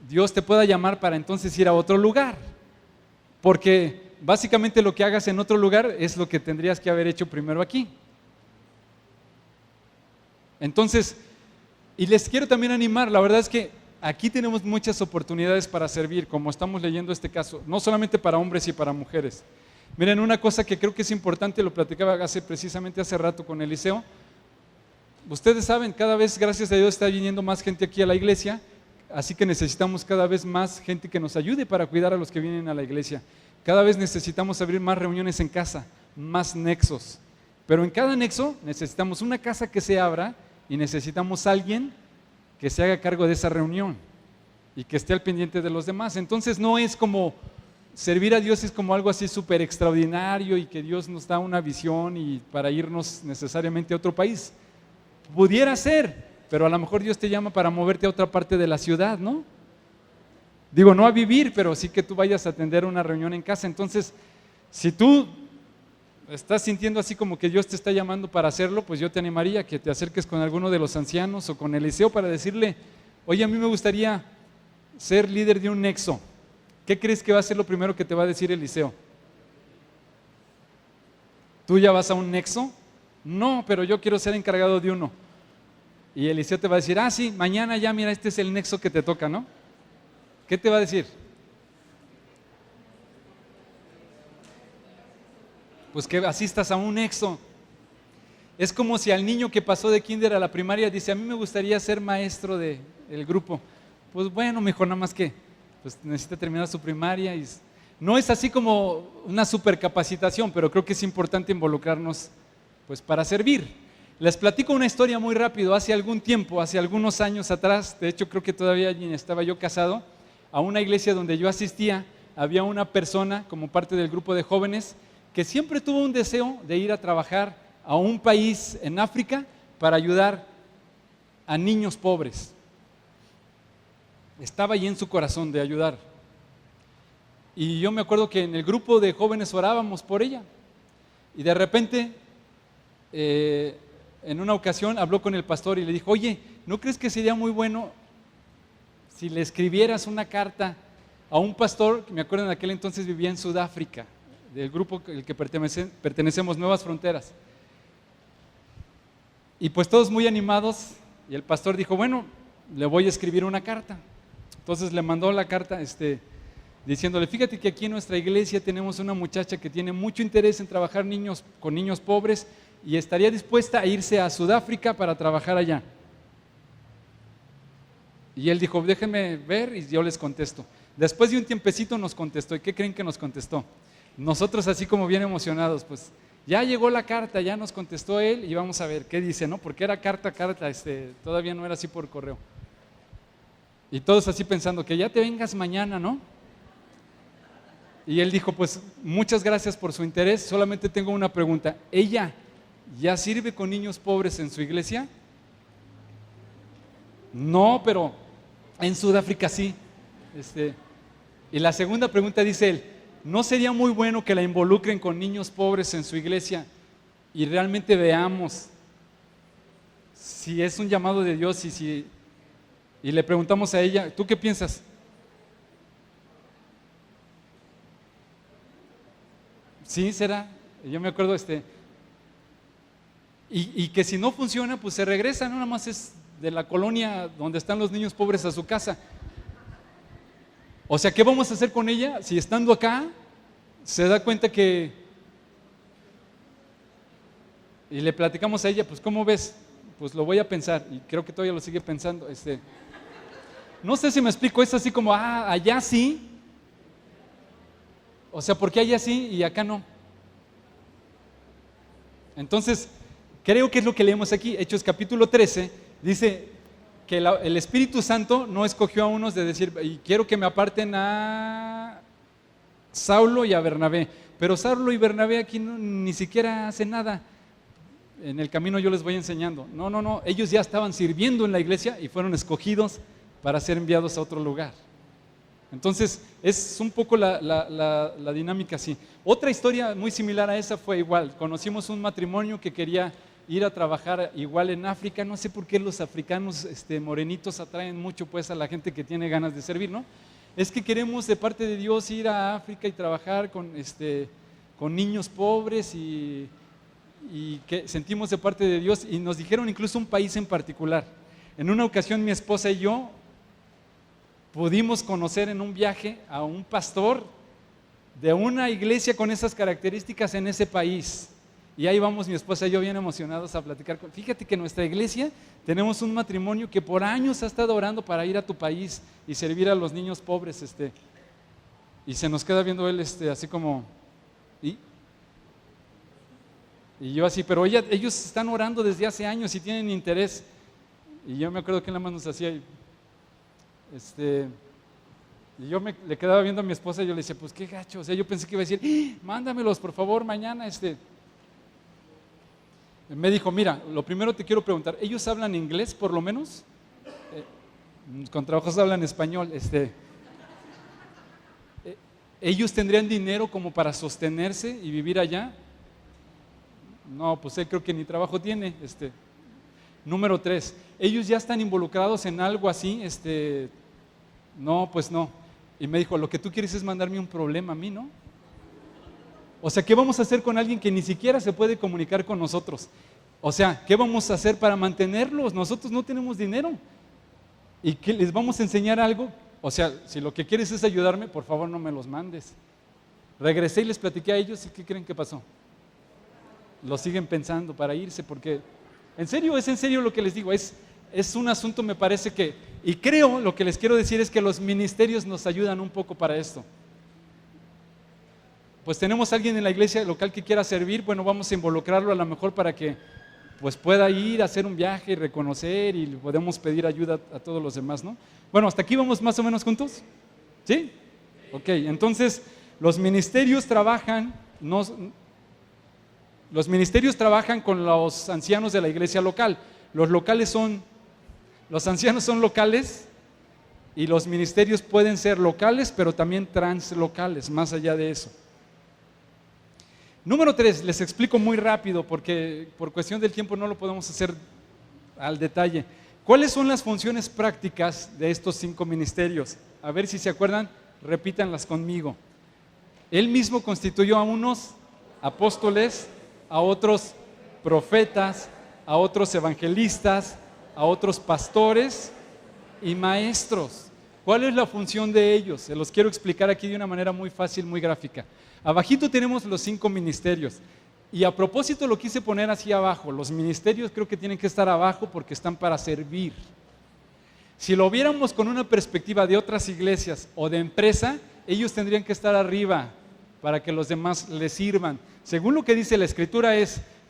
Dios te pueda llamar para entonces ir a otro lugar. Porque básicamente lo que hagas en otro lugar es lo que tendrías que haber hecho primero aquí. Entonces, y les quiero también animar, la verdad es que aquí tenemos muchas oportunidades para servir, como estamos leyendo este caso, no solamente para hombres y para mujeres. Miren, una cosa que creo que es importante, lo platicaba precisamente hace rato con Eliseo. Ustedes saben, cada vez, gracias a Dios, está viniendo más gente aquí a la iglesia, así que necesitamos cada vez más gente que nos ayude para cuidar a los que vienen a la iglesia. Cada vez necesitamos abrir más reuniones en casa, más nexos. Pero en cada nexo necesitamos una casa que se abra y necesitamos alguien que se haga cargo de esa reunión y que esté al pendiente de los demás. Entonces no es como servir a Dios es como algo así súper extraordinario y que Dios nos da una visión y para irnos necesariamente a otro país. Pudiera ser, pero a lo mejor Dios te llama para moverte a otra parte de la ciudad, ¿no? Digo, no a vivir, pero sí que tú vayas a atender una reunión en casa. Entonces, si tú estás sintiendo así como que Dios te está llamando para hacerlo, pues yo te animaría a que te acerques con alguno de los ancianos o con Eliseo para decirle: oye, a mí me gustaría ser líder de un nexo. ¿Qué crees que va a ser lo primero que te va a decir Eliseo? ¿Tú ya vas a un nexo? No, pero yo quiero ser encargado de uno. Y Eliseo te va a decir: ah, sí, mañana ya, mira, este es el nexo que te toca, ¿no? ¿Qué te va a decir? Pues que asistas a un nexo. Es como si al niño que pasó de kinder a la primaria dice: a mí me gustaría ser maestro del grupo. Pues bueno, mejor nada más que pues necesita terminar su primaria. No es así como una supercapacitación, pero creo que es importante involucrarnos pues para servir. Les platico una historia muy rápido. Hace algún tiempo, hace algunos años atrás, de hecho creo que todavía estaba yo casado, a una iglesia donde yo asistía, había una persona como parte del grupo de jóvenes que siempre tuvo un deseo de ir a trabajar a un país en África para ayudar a niños pobres. Estaba allí en su corazón de ayudar. Y yo me acuerdo que en el grupo de jóvenes orábamos por ella. Y de repente, en una ocasión habló con el pastor y le dijo: oye, ¿no crees que sería muy bueno si le escribieras una carta a un pastor que me acuerdo en aquel entonces vivía en Sudáfrica, del grupo al que pertenecemos, Nuevas Fronteras? Y pues todos muy animados, y el pastor dijo: bueno, le voy a escribir una carta. Entonces le mandó la carta diciéndole: fíjate que aquí en nuestra iglesia tenemos una muchacha que tiene mucho interés en trabajar con niños pobres y estaría dispuesta a irse a Sudáfrica para trabajar allá. Y él dijo: déjenme ver y yo les contesto. Después de un tiempecito nos contestó. ¿Y qué creen que nos contestó? Nosotros así como bien emocionados, pues ya llegó la carta, ya nos contestó él y vamos a ver qué dice, ¿no? Porque era carta, todavía no era así por correo. Y todos así pensando que ya te vengas mañana, ¿no? Y él dijo: pues muchas gracias por su interés, solamente tengo una pregunta. ¿Ella ya sirve con niños pobres en su iglesia? No, pero en Sudáfrica sí. Y la segunda pregunta, dice él: ¿no sería muy bueno que la involucren con niños pobres en su iglesia y realmente veamos si es un llamado de Dios? Y le preguntamos a ella: ¿tú qué piensas? Sí, será. Yo me acuerdo y que si no funciona, pues se regresa, no nada más es de la colonia donde están los niños pobres a su casa. O sea, ¿qué vamos a hacer con ella si estando acá se da cuenta que... Y le platicamos a ella: pues ¿cómo ves? Pues lo voy a pensar, y creo que todavía lo sigue pensando. No sé si me explico, es así como, allá sí. O sea, ¿por qué allá sí y acá no? Entonces, creo que es lo que leemos aquí. Hechos capítulo 13, dice que el Espíritu Santo no escogió a unos de decir: y quiero que me aparten a Saulo y a Bernabé. Pero Saulo y Bernabé aquí ni siquiera hacen nada. En el camino yo les voy enseñando. No, ellos ya estaban sirviendo en la iglesia y fueron escogidos para ser enviados a otro lugar. Entonces, es un poco la dinámica así. Otra historia muy similar a esa fue igual. Conocimos un matrimonio que quería ir a trabajar igual en África. No sé por qué los africanos morenitos atraen mucho pues a la gente que tiene ganas de servir, ¿no? Es que queremos de parte de Dios ir a África y trabajar con niños pobres y que sentimos de parte de Dios, y nos dijeron incluso un país en particular. En una ocasión mi esposa y yo pudimos conocer en un viaje a un pastor de una iglesia con esas características en ese país. Y ahí vamos mi esposa y yo bien emocionados a platicar. Fíjate que en nuestra iglesia tenemos un matrimonio que por años ha estado orando para ir a tu país y servir a los niños pobres. Y se nos queda viendo él así como... Y yo así, pero ellos están orando desde hace años y tienen interés. Y yo me acuerdo que él nada más nos hacía... Y yo le quedaba viendo a mi esposa y yo le decía: pues qué gacho. O sea, yo pensé que iba a decir: mándamelos por favor mañana. Me dijo: mira, lo primero te quiero preguntar, ¿ellos hablan inglés por lo menos? Con trabajos hablan español. ¿Ellos tendrían dinero como para sostenerse y vivir allá? No, pues él creo que ni trabajo tiene. Número 3, ¿ellos ya están involucrados en algo así? No, pues no. Y me dijo: lo que tú quieres es mandarme un problema a mí, ¿no? O sea, ¿qué vamos a hacer con alguien que ni siquiera se puede comunicar con nosotros? O sea, ¿qué vamos a hacer para mantenerlos? Nosotros no tenemos dinero. ¿Y qué les vamos a enseñar algo? O sea, si lo que quieres es ayudarme, por favor no me los mandes. Regresé y les platiqué a ellos, ¿y qué creen que pasó? Lo siguen pensando para irse, porque en serio, es en serio lo que les digo, es un asunto, me parece que, y creo, lo que les quiero decir es que los ministerios nos ayudan un poco para esto. pues tenemos a alguien en la iglesia local que quiera servir, bueno, vamos a involucrarlo a lo mejor para que pues pueda ir a hacer un viaje y reconocer y podemos pedir ayuda a todos los demás, ¿no? Bueno, hasta aquí vamos más o menos juntos, ¿sí? Ok, entonces los ministerios trabajan con los ancianos de la iglesia local. Los ancianos son locales y los ministerios pueden ser locales, pero también translocales, más allá de eso. Número 3, les explico muy rápido porque por cuestión del tiempo no lo podemos hacer al detalle. ¿Cuáles son las funciones prácticas de estos 5 ministerios? A ver si se acuerdan, repítanlas conmigo. Él mismo constituyó a unos apóstoles, a otros profetas, a otros evangelistas, a otros pastores y maestros. ¿Cuál es la función de ellos? Se los quiero explicar aquí de una manera muy fácil, muy gráfica. Abajito tenemos los 5 ministerios y a propósito lo quise poner así abajo. Los ministerios creo que tienen que estar abajo porque están para servir. Si lo viéramos con una perspectiva de otras iglesias o de empresa, ellos tendrían que estar arriba para que los demás les sirvan. Según lo que dice la Escritura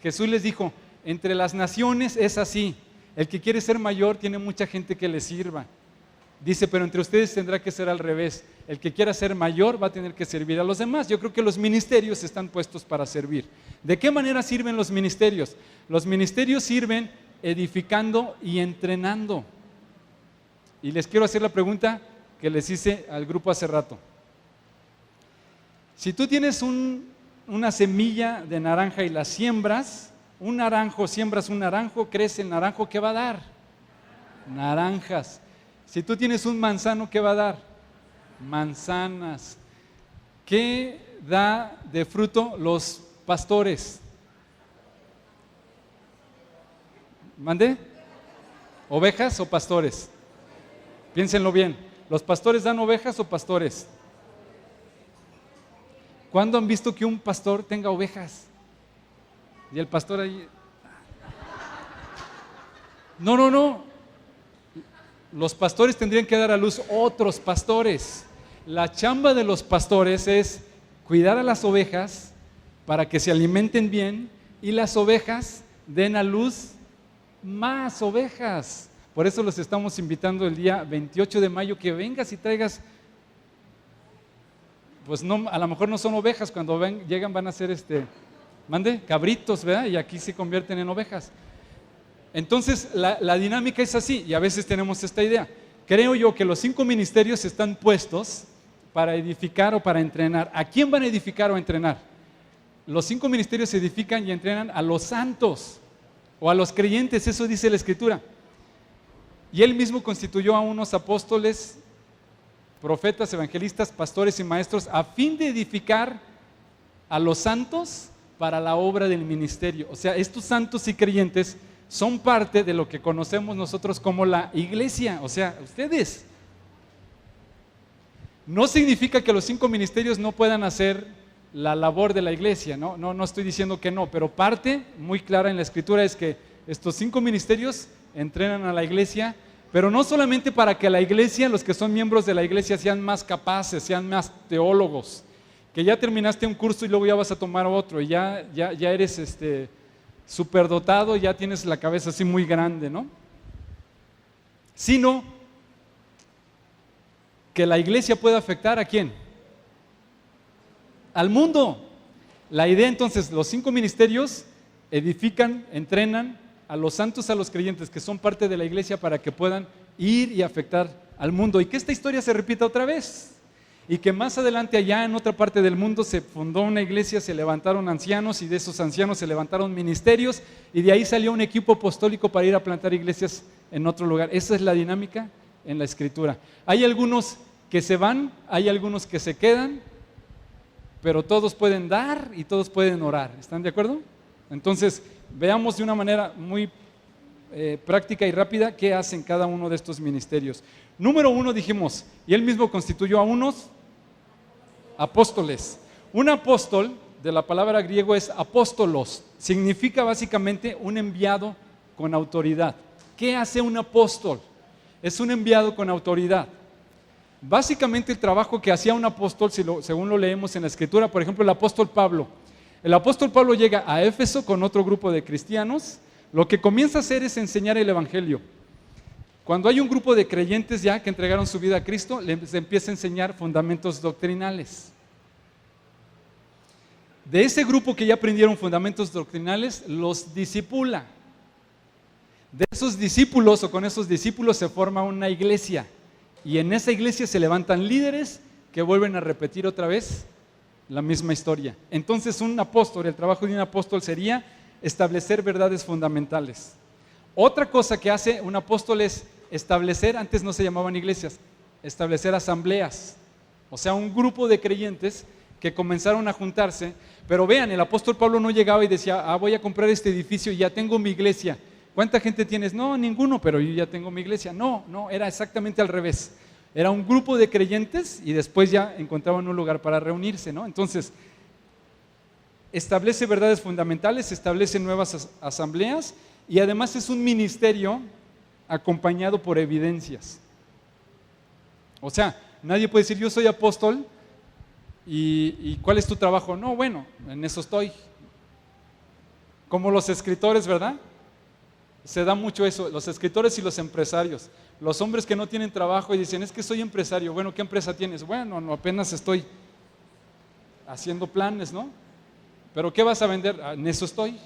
Jesús les dijo, entre las naciones es así, el que quiere ser mayor tiene mucha gente que le sirva. Dice, pero entre ustedes tendrá que ser al revés. El que quiera ser mayor va a tener que servir a los demás. Yo creo que los ministerios están puestos para servir. ¿De qué manera sirven los ministerios? Los ministerios sirven edificando y entrenando. Y les quiero hacer la pregunta que les hice al grupo hace rato. Si tú tienes una semilla de naranja y la siembras, siembras un naranjo, crece el naranjo, ¿qué va a dar? Naranjas. Si tú tienes un manzano, ¿qué va a dar? Manzanas. ¿Qué da de fruto los pastores? ¿Mande? ¿Ovejas o pastores? Piénsenlo bien. ¿Los pastores dan ovejas o pastores? ¿Cuándo han visto que un pastor tenga ovejas? Y el pastor ahí... No. Los pastores tendrían que dar a luz otros pastores. La chamba de los pastores es cuidar a las ovejas para que se alimenten bien y las ovejas den a luz más ovejas. Por eso los estamos invitando el día 28 de mayo que vengas y traigas, pues no, a lo mejor no son ovejas, cuando llegan van a ser cabritos, ¿verdad? Y aquí se convierten en ovejas. Entonces la dinámica es así y a veces tenemos esta idea. Creo yo que los 5 ministerios están puestos para edificar o para entrenar. ¿A quién van a edificar o entrenar? Los 5 ministerios edifican y entrenan a los santos o a los creyentes, eso dice la Escritura. Y él mismo constituyó a unos apóstoles, profetas, evangelistas, pastores y maestros a fin de edificar a los santos para la obra del ministerio. O sea, estos santos y creyentes son parte de lo que conocemos nosotros como la iglesia, o sea, ustedes. No significa que los 5 ministerios no puedan hacer la labor de la iglesia, no estoy diciendo que no, pero parte muy clara en la Escritura es que estos 5 ministerios entrenan a la iglesia, pero no solamente para que la iglesia, los que son miembros de la iglesia sean más capaces, sean más teólogos, que ya terminaste un curso y luego ya vas a tomar otro y ya eres superdotado, ya tienes la cabeza así muy grande, ¿no? Sino que la iglesia puede afectar ¿a quién? Al mundo. La idea entonces, los 5 ministerios edifican, entrenan a los santos, a los creyentes que son parte de la iglesia para que puedan ir y afectar al mundo y que esta historia se repita otra vez. Y que más adelante allá en otra parte del mundo se fundó una iglesia, se levantaron ancianos y de esos ancianos se levantaron ministerios y de ahí salió un equipo apostólico para ir a plantar iglesias en otro lugar. Esa es la dinámica en la Escritura. Hay algunos que se van, hay algunos que se quedan, pero todos pueden dar y todos pueden orar. ¿Están de acuerdo? Entonces, veamos de una manera muy práctica y rápida qué hacen cada uno de estos ministerios. Número 1 dijimos, y él mismo constituyó a unos apóstoles. Un apóstol, de la palabra griego es apóstolos, significa básicamente un enviado con autoridad. ¿Qué hace un apóstol? Es un enviado con autoridad. Básicamente el trabajo que hacía un apóstol, según lo leemos en la Escritura, por ejemplo, el apóstol Pablo. El apóstol Pablo llega a Éfeso con otro grupo de cristianos. Lo que comienza a hacer es enseñar el evangelio. Cuando hay un grupo de creyentes ya que entregaron su vida a Cristo, les empieza a enseñar fundamentos doctrinales. De ese grupo que ya aprendieron fundamentos doctrinales, los discipula. De esos discípulos o con esos discípulos se forma una iglesia. Y en esa iglesia se levantan líderes que vuelven a repetir otra vez la misma historia. Entonces un apóstol, el trabajo de un apóstol sería establecer verdades fundamentales. Otra cosa que hace un apóstol es establecer, antes no se llamaban iglesias, establecer asambleas. O sea, un grupo de creyentes que comenzaron a juntarse. Pero vean, el apóstol Pablo no llegaba y decía, voy a comprar este edificio y ya tengo mi iglesia. ¿Cuánta gente tienes? No, ninguno, pero yo ya tengo mi iglesia. No, era exactamente al revés. Era un grupo de creyentes y después ya encontraban un lugar para reunirse, ¿no? Entonces, establece verdades fundamentales, establece nuevas asambleas y además es un ministerio acompañado por evidencias. O sea, nadie puede decir, yo soy apóstol y ¿cuál es tu trabajo? No, bueno, en eso estoy. Como los escritores, ¿verdad? Se da mucho eso, los escritores y los empresarios. Los hombres que no tienen trabajo y dicen, es que soy empresario. Bueno, ¿qué empresa tienes? Bueno, no, apenas estoy haciendo planes, ¿no? ¿Pero qué vas a vender? En eso estoy.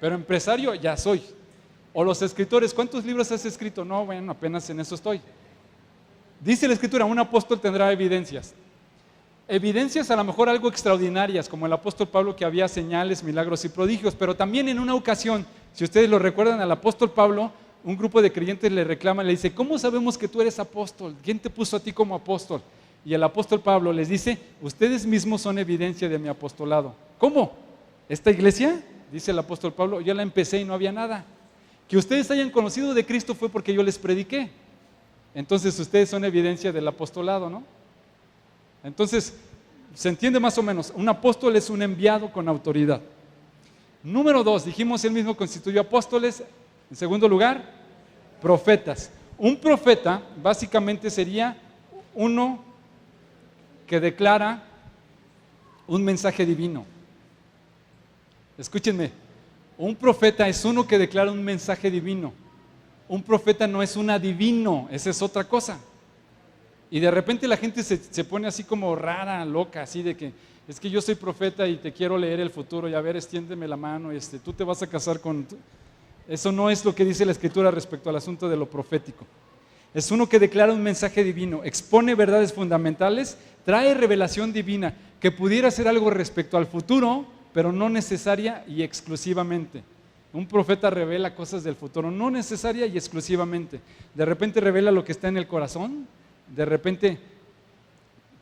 Pero empresario ya soy. O los escritores, ¿cuántos libros has escrito? No, bueno, apenas en eso estoy. Dice la Escritura, un apóstol tendrá evidencias. Evidencias a lo mejor algo extraordinarias, como el apóstol Pablo, que había señales, milagros y prodigios, pero también en una ocasión, si ustedes lo recuerdan, al apóstol Pablo, un grupo de creyentes le reclama, le dice, ¿cómo sabemos que tú eres apóstol? ¿Quién te puso a ti como apóstol? Y el apóstol Pablo les dice, ustedes mismos son evidencia de mi apostolado. ¿Cómo? ¿Esta iglesia? Dice el apóstol Pablo, yo la empecé y no había nada. Que ustedes hayan conocido de Cristo fue porque yo les prediqué. Entonces ustedes son evidencia del apostolado, ¿no? Entonces, se entiende más o menos, un apóstol es un enviado con autoridad. Número 2, dijimos, él mismo constituyó apóstoles. En segundo lugar, profetas. Un profeta básicamente sería uno que declara un mensaje divino. Escúchenme, un profeta es uno que declara un mensaje divino. Un profeta no es un adivino, esa es otra cosa. Y de repente la gente se pone así como rara, loca, así de que es que yo soy profeta y te quiero leer el futuro y a ver, extiéndeme la mano, tú te vas a casar con... Eso no es lo que dice la Escritura respecto al asunto de lo profético. Es uno que declara un mensaje divino, expone verdades fundamentales, trae revelación divina, que pudiera ser algo respecto al futuro, pero no necesaria y exclusivamente. Un profeta revela cosas del futuro, no necesaria y exclusivamente. De repente revela lo que está en el corazón, de repente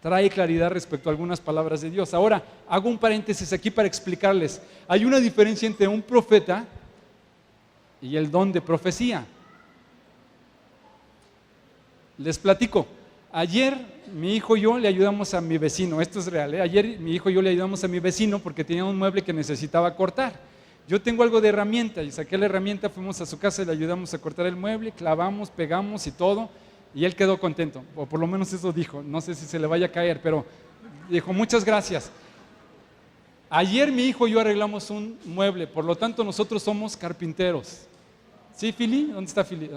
trae claridad respecto a algunas palabras de Dios. Ahora, hago un paréntesis aquí para explicarles. Hay una diferencia entre un profeta y el don de profecía. Les platico. Ayer mi hijo y yo le ayudamos a mi vecino, esto es real, ayer mi hijo y yo le ayudamos a mi vecino porque tenía un mueble que necesitaba cortar. Yo tengo algo de herramienta y saqué la herramienta, fuimos a su casa y le ayudamos a cortar el mueble, clavamos, pegamos y todo, y él quedó contento, o por lo menos eso dijo, no sé si se le vaya a caer, pero dijo, muchas gracias. Ayer mi hijo y yo arreglamos un mueble, por lo tanto nosotros somos carpinteros. ¿Sí, Fili? ¿Dónde está Fili?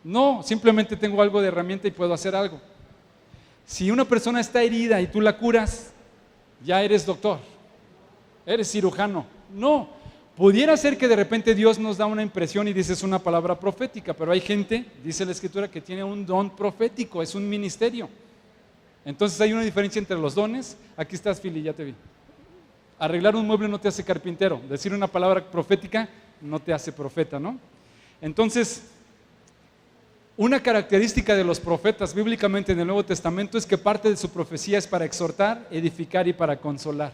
No, simplemente tengo algo de herramienta y puedo hacer algo. Si una persona está herida y tú la curas, ya eres doctor, eres cirujano. No, pudiera ser que de repente Dios nos da una impresión y dices una palabra profética, pero hay gente, dice la Escritura, que tiene un don profético, es un ministerio. Entonces hay una diferencia entre los dones. Aquí estás, Fili, ya te vi. Arreglar un mueble no te hace carpintero, decir una palabra profética no te hace profeta, ¿no? Entonces, una característica de los profetas bíblicamente en el Nuevo Testamento es que parte de su profecía es para exhortar, edificar y para consolar.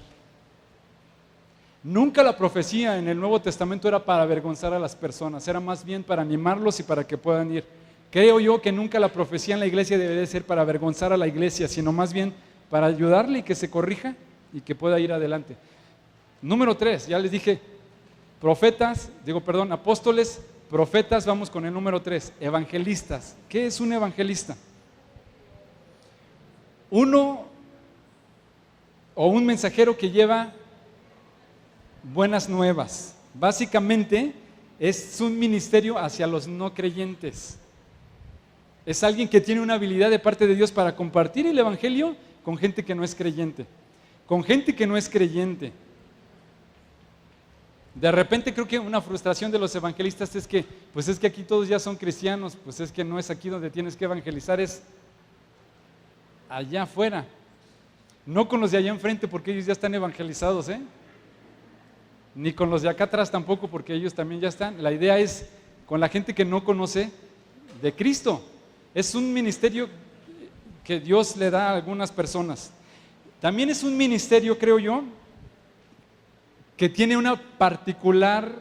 Nunca la profecía en el Nuevo Testamento era para avergonzar a las personas, era más bien para animarlos y para que puedan ir. Creo yo que nunca la profecía en la iglesia debe ser para avergonzar a la iglesia, sino más bien para ayudarle y que se corrija y que pueda ir adelante. Número 3, ya les dije, apóstoles, profetas, vamos con el número 3, evangelistas. ¿Qué es un evangelista? Uno o un mensajero que lleva buenas nuevas. Básicamente es un ministerio hacia los no creyentes. Es alguien que tiene una habilidad de parte de Dios para compartir el evangelio con gente que no es creyente. Con gente que no es creyente. De repente creo que una frustración de los evangelistas es que, pues es que aquí todos ya son cristianos, pues es que no es aquí donde tienes que evangelizar, es allá afuera. No con los de allá enfrente porque ellos ya están evangelizados, ni con los de acá atrás tampoco porque ellos también ya están. La idea es con la gente que no conoce de Cristo. Es un ministerio que Dios le da a algunas personas. También es un ministerio, creo yo, que tiene una particular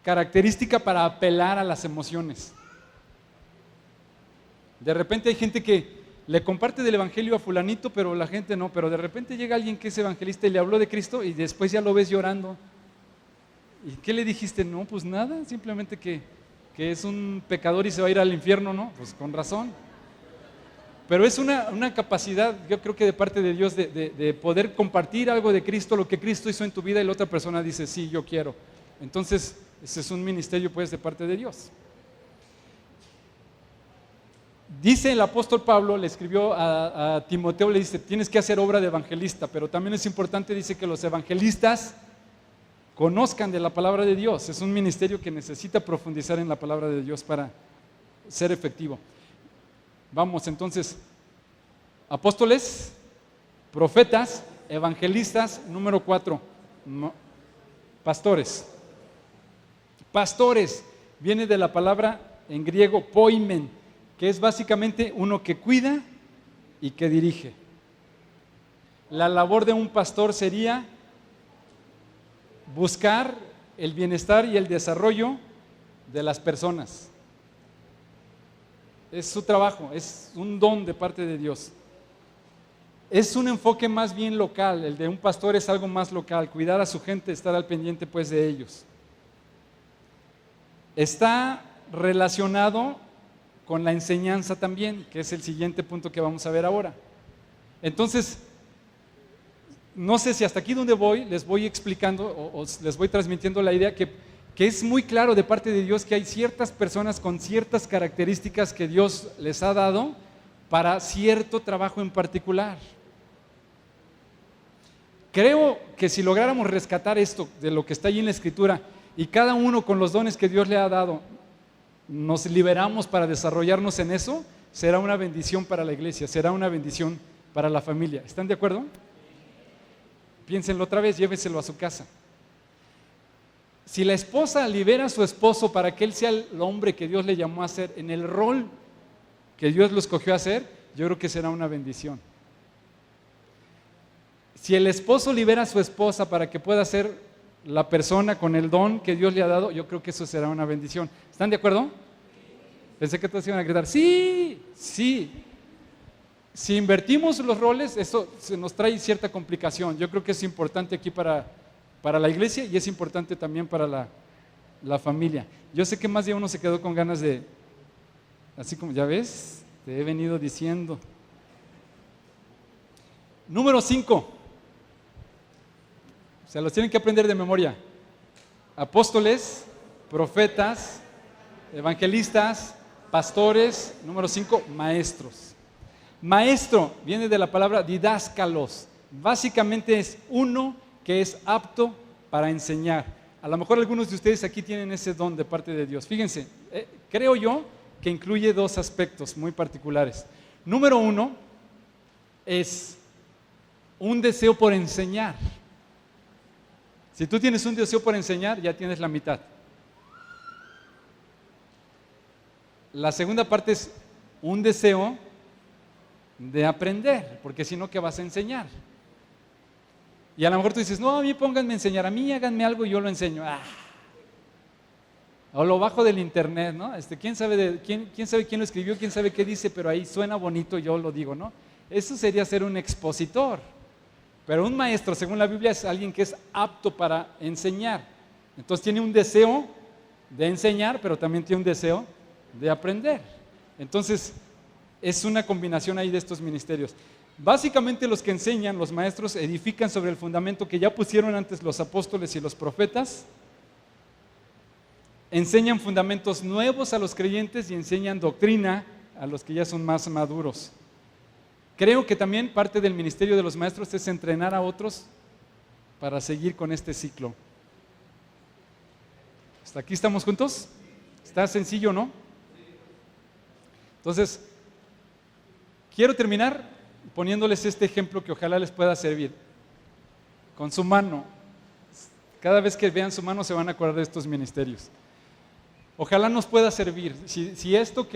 característica para apelar a las emociones. De repente hay gente que le comparte del evangelio a fulanito, pero la gente no, pero de repente llega alguien que es evangelista y le habló de Cristo y después ya lo ves llorando. ¿Y qué le dijiste? No, pues nada, simplemente que es un pecador y se va a ir al infierno, ¿no? Pues con razón. Pero es una capacidad, yo creo que de parte de Dios, de poder compartir algo de Cristo, lo que Cristo hizo en tu vida y la otra persona dice, sí, yo quiero. Entonces, ese es un ministerio pues de parte de Dios. Dice el apóstol Pablo, le escribió a Timoteo, le dice, tienes que hacer obra de evangelista, pero también es importante, dice que los evangelistas conozcan de la palabra de Dios. Es un ministerio que necesita profundizar en la palabra de Dios para ser efectivo. Vamos entonces, apóstoles, profetas, evangelistas, número 4, pastores. Pastores, viene de la palabra en griego poimen, que es básicamente uno que cuida y que dirige. La labor de un pastor sería buscar el bienestar y el desarrollo de las personas. Es su trabajo, es un don de parte de Dios. Es un enfoque más bien local, el de un pastor es algo más local, cuidar a su gente, estar al pendiente pues de ellos. Está relacionado con la enseñanza también, que es el siguiente punto que vamos a ver ahora. Entonces, no sé si hasta aquí donde voy, les voy explicando o les voy transmitiendo la idea que es muy claro de parte de Dios que hay ciertas personas con ciertas características que Dios les ha dado para cierto trabajo en particular. Creo que si lográramos rescatar esto de lo que está allí en la Escritura y cada uno con los dones que Dios le ha dado, nos liberamos para desarrollarnos en eso, será una bendición para la iglesia, será una bendición para la familia. ¿Están de acuerdo? Piénsenlo otra vez, lléveselo a su casa. Si la esposa libera a su esposo para que él sea el hombre que Dios le llamó a ser, en el rol que Dios lo escogió a hacer, yo creo que será una bendición. Si el esposo libera a su esposa para que pueda ser la persona con el don que Dios le ha dado, yo creo que eso será una bendición. ¿Están de acuerdo? Pensé que todos iban a gritar, sí, sí. Si invertimos los roles, eso se nos trae cierta complicación. Yo creo que es importante aquí para la iglesia y es importante también para la familia. Yo sé que más de uno se quedó con ganas de, así como ya ves, te he venido diciendo. Número 5. Se los tienen que aprender de memoria. Apóstoles, profetas, evangelistas, pastores. Número 5, maestros. Maestro viene de la palabra didáskalos. Básicamente es uno que es apto para enseñar. A lo mejor algunos de ustedes aquí tienen ese don de parte de Dios. Fíjense, creo yo que incluye dos aspectos muy particulares. Número 1 es un deseo por enseñar. Si tú tienes un deseo por enseñar, ya tienes la mitad. La segunda parte es un deseo de aprender, porque si no, ¿qué vas a enseñar? Y a lo mejor tú dices, no, a mí pónganme a enseñar, a mí háganme algo y yo lo enseño. O lo bajo del internet, ¿no? ¿Quién sabe quién lo escribió, quién sabe qué dice, pero ahí suena bonito y yo lo digo, ¿no? Eso sería ser un expositor. Pero un maestro, según la Biblia, es alguien que es apto para enseñar. Entonces tiene un deseo de enseñar, pero también tiene un deseo de aprender. Entonces es una combinación ahí de estos ministerios. Básicamente los que enseñan, los maestros, edifican sobre el fundamento que ya pusieron antes los apóstoles y los profetas. Enseñan fundamentos nuevos a los creyentes y enseñan doctrina a los que ya son más maduros. Creo que también parte del ministerio de los maestros es entrenar a otros para seguir con este ciclo. ¿Hasta aquí estamos juntos? ¿Está sencillo, no? Entonces, quiero terminar poniéndoles este ejemplo que ojalá les pueda servir. Con su mano. Cada vez que vean su mano se van a acordar de estos ministerios. Ojalá nos pueda servir. Si esto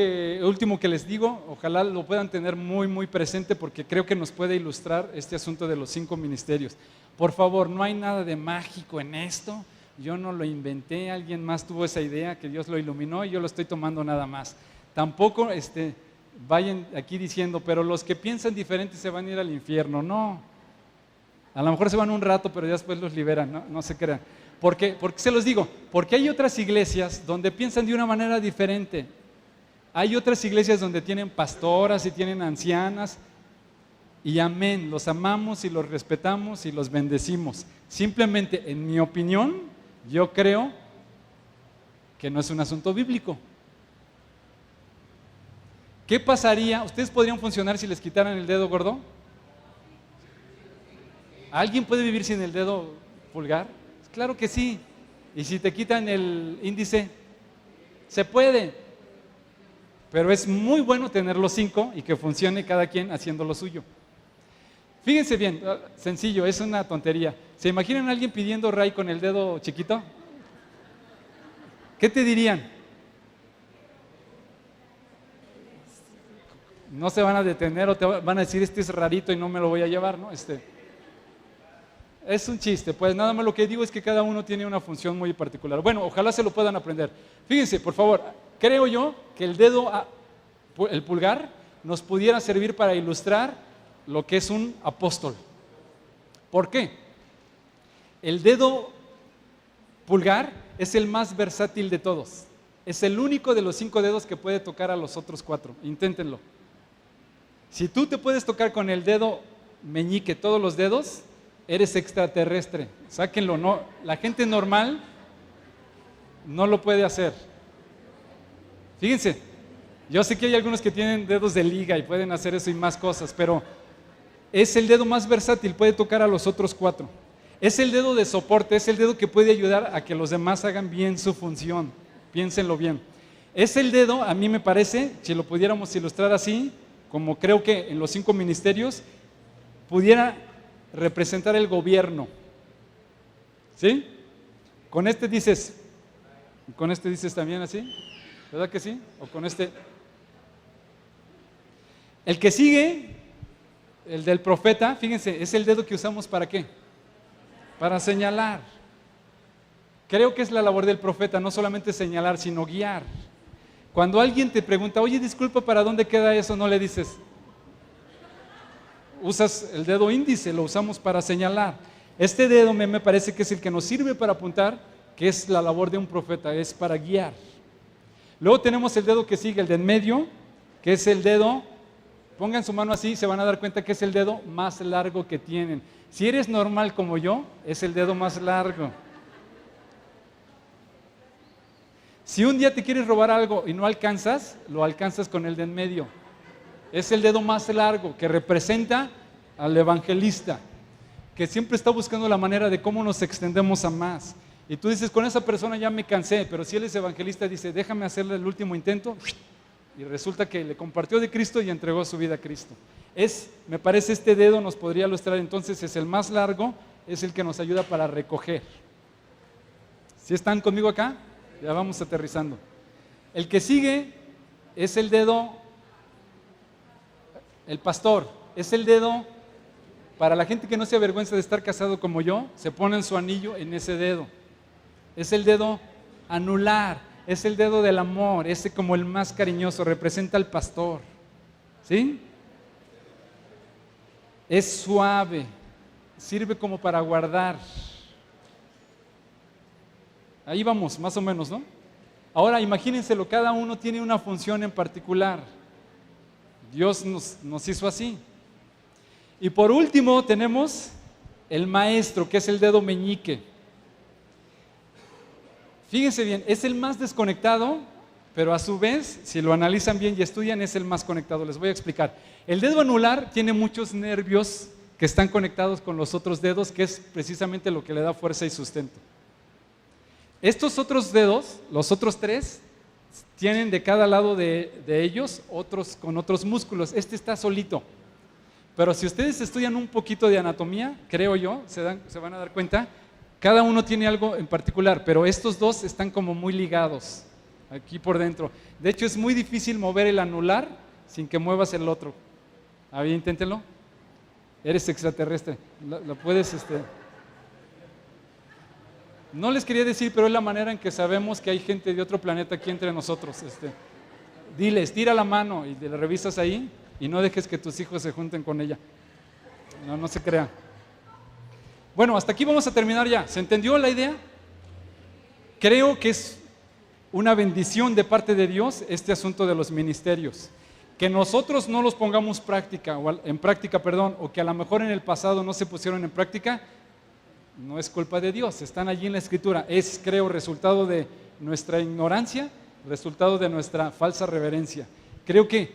último que les digo, ojalá lo puedan tener muy, muy presente porque creo que nos puede ilustrar este asunto de los 5 ministerios. Por favor, no hay nada de mágico en esto. Yo no lo inventé, alguien más tuvo esa idea, que Dios lo iluminó y yo lo estoy tomando nada más. Tampoco vayan aquí diciendo, pero los que piensan diferente se van a ir al infierno. No. A lo mejor se van un rato, pero ya después los liberan, no se crean. ¿Por qué se los digo? Porque hay otras iglesias donde piensan de una manera diferente. Hay otras iglesias donde tienen pastoras y tienen ancianas. Y amén, los amamos y los respetamos y los bendecimos. Simplemente, en mi opinión, yo creo que no es un asunto bíblico. ¿Qué pasaría? ¿Ustedes podrían funcionar si les quitaran el dedo gordo? ¿Alguien puede vivir sin el dedo pulgar? Claro que sí. ¿Y si te quitan el índice? Se puede. Pero es muy bueno tener los 5 y que funcione cada quien haciendo lo suyo. Fíjense bien, sencillo, es una tontería. ¿Se imaginan a alguien pidiendo ray con el dedo chiquito? ¿Qué te dirían? No se van a detener o te van a decir, este es rarito y no me lo voy a llevar, ¿no? Es un chiste, pues nada más lo que digo es que cada uno tiene una función muy particular. Bueno, ojalá se lo puedan aprender. Fíjense, por favor, creo yo que el dedo, el pulgar, nos pudiera servir para ilustrar lo que es un apóstol. ¿Por qué? El dedo pulgar es el más versátil de todos. Es el único de los 5 dedos que puede tocar a los otros 4. Inténtenlo. Si tú te puedes tocar con el dedo meñique todos los dedos, eres extraterrestre. Sáquenlo, no. La gente normal no lo puede hacer. Fíjense, yo sé que hay algunos que tienen dedos de liga y pueden hacer eso y más cosas, pero es el dedo más versátil, puede tocar a los otros 4. Es el dedo de soporte, es el dedo que puede ayudar a que los demás hagan bien su función. Piénsenlo bien. Es el dedo, a mí me parece, si lo pudiéramos ilustrar así, como creo que en los 5 ministerios, pudiera representar el gobierno. ¿Sí? Con este dices también así, ¿verdad que sí? O con este. El que sigue, el del profeta, fíjense, es el dedo que usamos ¿para qué? Para señalar. Creo que es la labor del profeta, no solamente señalar, sino guiar. Cuando alguien te pregunta, oye, disculpa, ¿para dónde queda eso? No le dices, usas el dedo índice, lo usamos para señalar. Este dedo me parece que es el que nos sirve para apuntar, que es la labor de un profeta, es para guiar. Luego tenemos el dedo que sigue, el de en medio, que es el dedo, pongan su mano así, se van a dar cuenta que es el dedo más largo que tienen. Si eres normal como yo, es el dedo más largo. Si un día te quieres robar algo y no alcanzas, lo alcanzas con el de en medio. Es el dedo más largo que representa al evangelista, que siempre está buscando la manera de cómo nos extendemos a más. Y tú dices, con esa persona ya me cansé, pero si él es evangelista, dice, déjame hacerle el último intento, y resulta que le compartió de Cristo y entregó su vida a Cristo. Me parece este dedo nos podría ilustrar, entonces es el más largo, es el que nos ayuda para recoger. ¿Sí están conmigo acá? Ya vamos aterrizando. El que sigue es el dedo, el pastor, es el dedo, para la gente que no se avergüenza de estar casado como yo, se ponen su anillo en ese dedo. Es el dedo anular, es el dedo del amor, ese como el más cariñoso, representa al pastor. ¿Sí? Es suave, sirve como para guardar. Ahí vamos, más o menos, ¿no? Ahora imagínenselo, cada uno tiene una función en particular. Dios nos hizo así. Y por último tenemos el maestro, que es el dedo meñique. Fíjense bien, es el más desconectado, pero a su vez, si lo analizan bien y estudian, es el más conectado. Les voy a explicar. El dedo anular tiene muchos nervios que están conectados con los otros dedos, que es precisamente lo que le da fuerza y sustento. Estos otros dedos, los otros tres, tienen de cada lado de ellos otros con otros músculos. Este está solito. Pero si ustedes estudian un poquito de anatomía, creo yo, se van a dar cuenta, cada uno tiene algo en particular, pero estos dos están como muy ligados aquí por dentro. De hecho, es muy difícil mover el anular sin que muevas el otro. A ver, inténtenlo. Eres extraterrestre. Lo puedes, No les quería decir, pero es la manera en que sabemos que hay gente de otro planeta aquí entre nosotros. Diles, tira la mano y le revisas ahí y no dejes que tus hijos se junten con ella. No se crean. Bueno, hasta aquí vamos a terminar ya. ¿Se entendió la idea? Creo que es una bendición de parte de Dios este asunto de los ministerios. Que nosotros no los pongamos en práctica, o que a lo mejor en el pasado no se pusieron en práctica, no es culpa de Dios, están allí en la Escritura. Es, creo, resultado de nuestra ignorancia, resultado de nuestra falsa reverencia. Creo que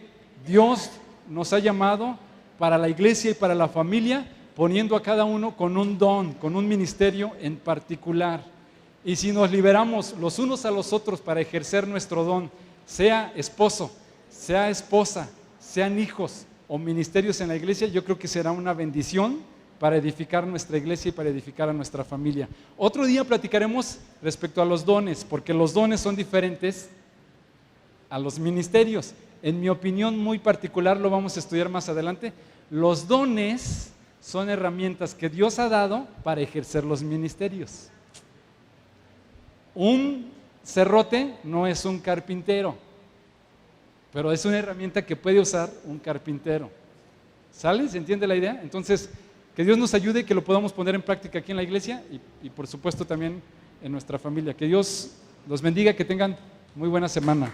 Dios nos ha llamado para la iglesia y para la familia, poniendo a cada uno con un don, con un ministerio en particular. Y si nos liberamos los unos a los otros para ejercer nuestro don, sea esposo, sea esposa, sean hijos o ministerios en la iglesia, yo creo que será una bendición para edificar nuestra iglesia y para edificar a nuestra familia. Otro día platicaremos respecto a los dones, porque los dones son diferentes a los ministerios. En mi opinión muy particular, lo vamos a estudiar más adelante, los dones son herramientas que Dios ha dado para ejercer los ministerios. Un serrote no es un carpintero, pero es una herramienta que puede usar un carpintero. ¿Sale? ¿Se entiende la idea? Entonces, que Dios nos ayude, que lo podamos poner en práctica aquí en la iglesia y por supuesto también en nuestra familia. Que Dios los bendiga, que tengan muy buena semana.